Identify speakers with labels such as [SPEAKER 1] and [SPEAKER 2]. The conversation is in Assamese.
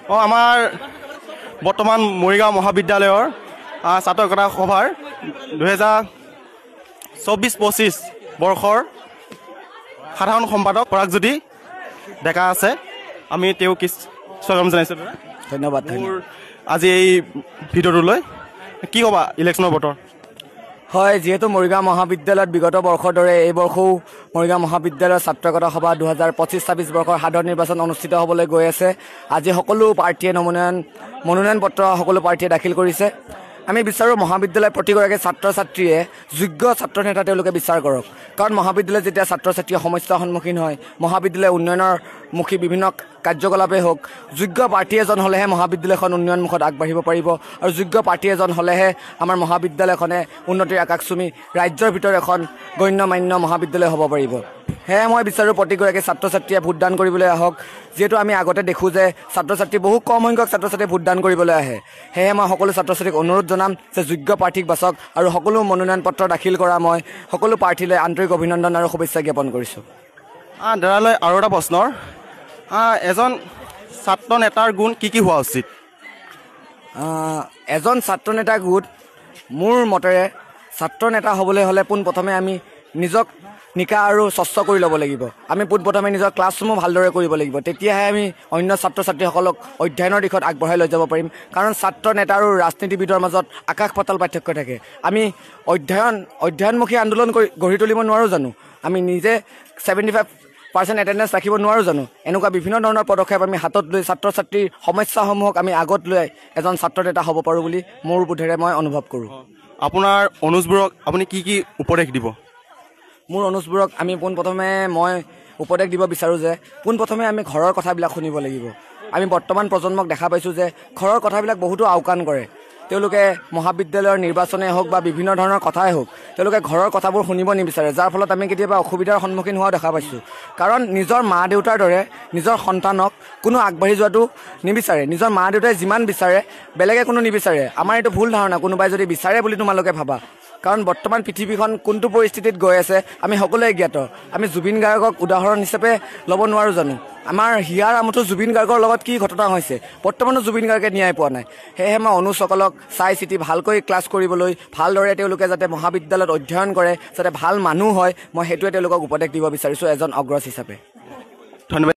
[SPEAKER 1] আমাৰ বৰ্তমান মৰিগাঁও মহাবিদ্যালয়ৰ ছাত্ৰ একতা সভাৰ 2024-25 বৰ্ষৰ সাধাৰণ সম্পাদক পৰাগজ্যোতি ডেকা আছে। আমি তেওঁক স্বাগতম জনাইছোঁ।
[SPEAKER 2] ধন্যবাদ।
[SPEAKER 1] আজি এই ভিডিঅ'টোলৈ কি ক'বা ইলেকশ্যনৰ বতৰ?
[SPEAKER 2] হয়, যিহেতু মৰিগাঁও মহাবিদ্যালয়ত বিগত বৰ্ষৰ দৰে এই বৰ্ষও মৰিগাঁও মহাবিদ্যালয়ৰ ছাত্ৰ একতা সভা 2025-26 বৰ্ষৰ সাধাৰণ নিৰ্বাচন অনুষ্ঠিত হ'বলৈ গৈ আছে। আজি সকলো পাৰ্টীয়ে মনোনয়ন পত্ৰ সকলো পাৰ্টীয়ে দাখিল কৰিছে। আমি বিচাৰোঁ মহাবিদ্যালয়ৰ প্ৰতিগৰাকী ছাত্ৰ ছাত্ৰীয়ে যোগ্য ছাত্ৰ নেতা তেওঁলোকে বিচাৰ কৰক। কাৰণ মহাবিদ্যালয়ত যেতিয়া ছাত্ৰ ছাত্ৰীয়ে সমস্যাৰ সন্মুখীন হয়, মহাবিদ্যালয় উন্নয়নৰ মুখী বিভিন্ন কাৰ্যকলাপেই হওক, যোগ্য প্ৰাৰ্থী এজন হ'লেহে মহাবিদ্যালয়খন উন্নয়নমুখত আগবাঢ়িব পাৰিব আৰু যোগ্য প্ৰাৰ্থী এজন হ'লেহে আমাৰ মহাবিদ্যালয়খনে উন্নতিৰ আকাশ চুমি ৰাজ্যৰ ভিতৰত এখন গণ্যমান্য মহাবিদ্যালয় হ'ব পাৰিব। সেয়ে মই বিচাৰোঁ প্ৰতিগৰাকী ছাত্ৰ ছাত্ৰীয়ে ভোটদান কৰিবলৈ আহক। যিহেতু আমি আগতে দেখোঁ যে ছাত্ৰ ছাত্ৰী বহু কম সংখ্যক ছাত্ৰ ছাত্ৰীয়ে ভোটদান কৰিবলৈ আহে। সেয়ে মই সকলো ছাত্ৰ ছাত্ৰীক অনুৰোধ জনাম যে যোগ্য প্ৰাৰ্থীক বাছক আৰু সকলো মনোনয়ন পত্ৰ দাখিল কৰা মই সকলো প্ৰাৰ্থীলৈ আন্তৰিক অভিনন্দন আৰু শুভেচ্ছা জ্ঞাপন কৰিছোঁ।
[SPEAKER 1] দাদালৈ আৰু এটা প্ৰশ্নৰ, এজন ছাত্ৰ নেতাৰ গুণ কি কি হোৱা উচিত?
[SPEAKER 2] এজন ছাত্ৰ নেতাৰ গুণ মোৰ মতেৰে ছাত্ৰ নেতা হ'বলৈ হ'লে পোনপ্ৰথমে আমি নিজক নিকা আৰু স্বচ্ছ কৰি ল'ব লাগিব। আমি পোনপ্ৰথমে নিজৰ ক্লাছসমূহ ভালদৰে কৰিব লাগিব। তেতিয়াহে আমি অন্য ছাত্ৰ ছাত্ৰীসকলক অধ্যয়নৰ দিশত আগবঢ়াই লৈ যাব পাৰিম। কাৰণ ছাত্ৰ নেতা আৰু ৰাজনীতিবিদৰ মাজত আকাশ পাতাল পাৰ্থক্য থাকে। আমি অধ্যয়নমুখী আন্দোলন গঢ়ি তুলিব নোৱাৰোঁ জানো? আমি নিজে 75% এটেণ্ডেঞ্চ ৰাখিব নোৱাৰোঁ জানো? এনেকুৱা বিভিন্ন ধৰণৰ পদক্ষেপ আমি হাতত লৈ ছাত্ৰ ছাত্ৰীৰ সমস্যাসমূহক আমি আগত লৈ এজন ছাত্ৰ নেতা হ'ব পাৰোঁ বুলি মোৰ বোধেৰে মই অনুভৱ কৰোঁ।
[SPEAKER 1] আপোনাৰ অনুজবোৰক আপুনি কি কি উপদেশ দিব?
[SPEAKER 2] মোৰ অনুজবোৰক আমি পোনপ্ৰথমে মই উপদেশ দিব বিচাৰোঁ যে পোনপ্ৰথমে আমি ঘৰৰ কথাবিলাক শুনিব লাগিব। আমি বৰ্তমান প্ৰজন্মক দেখা পাইছোঁ যে ঘৰৰ কথাবিলাক বহুতো আওকাণ কৰে। তেওঁলোকে মহাবিদ্যালয়ৰ নিৰ্বাচনে হওক বা বিভিন্ন ধৰণৰ কথাই হওক, তেওঁলোকে ঘৰৰ কথাবোৰ শুনিব নিবিচাৰে, যাৰ ফলত আমি কেতিয়াবা অসুবিধাৰ সন্মুখীন হোৱা দেখা পাইছোঁ। কাৰণ নিজৰ মা দেউতাৰ দৰে নিজৰ সন্তানক কোনো আগবাঢ়ি যোৱাটো নিবিচাৰে। নিজৰ মা দেউতাই যিমান বিচাৰে বেলেগে কোনো নিবিচাৰে। আমাৰ এইটো ভুল ধাৰণা, কোনোবাই যদি বিচাৰে বুলি তোমালোকে ভাবা। কাৰণ বৰ্তমান পৃথিৱীখন কোনটো পৰিস্থিতিত গৈ আছে আমি সকলোৱে জ্ঞাত। আমি জুবিন গাৰ্গক উদাহৰণ হিচাপে ল'ব নোৱাৰোঁ জানো? আমাৰ হিয়াৰ আমঠু জুবিন গাৰ্গৰ লগত কি ঘটনা হৈছে, বৰ্তমানো জুবিন গাৰ্গে ন্যায় পোৱা নাই। সেয়েহে মই অনুজসকলক চাই চিতি ভালকৈ ক্লাছ কৰিবলৈ, ভালদৰে তেওঁলোকে যাতে মহাবিদ্যালয়ত অধ্যয়ন কৰে, যাতে ভাল মানুহ হয়, মই সেইটোৱে তেওঁলোকক উপদেশ দিব বিচাৰিছোঁ এজন অগ্ৰজ হিচাপে।
[SPEAKER 1] ধন্যবাদ।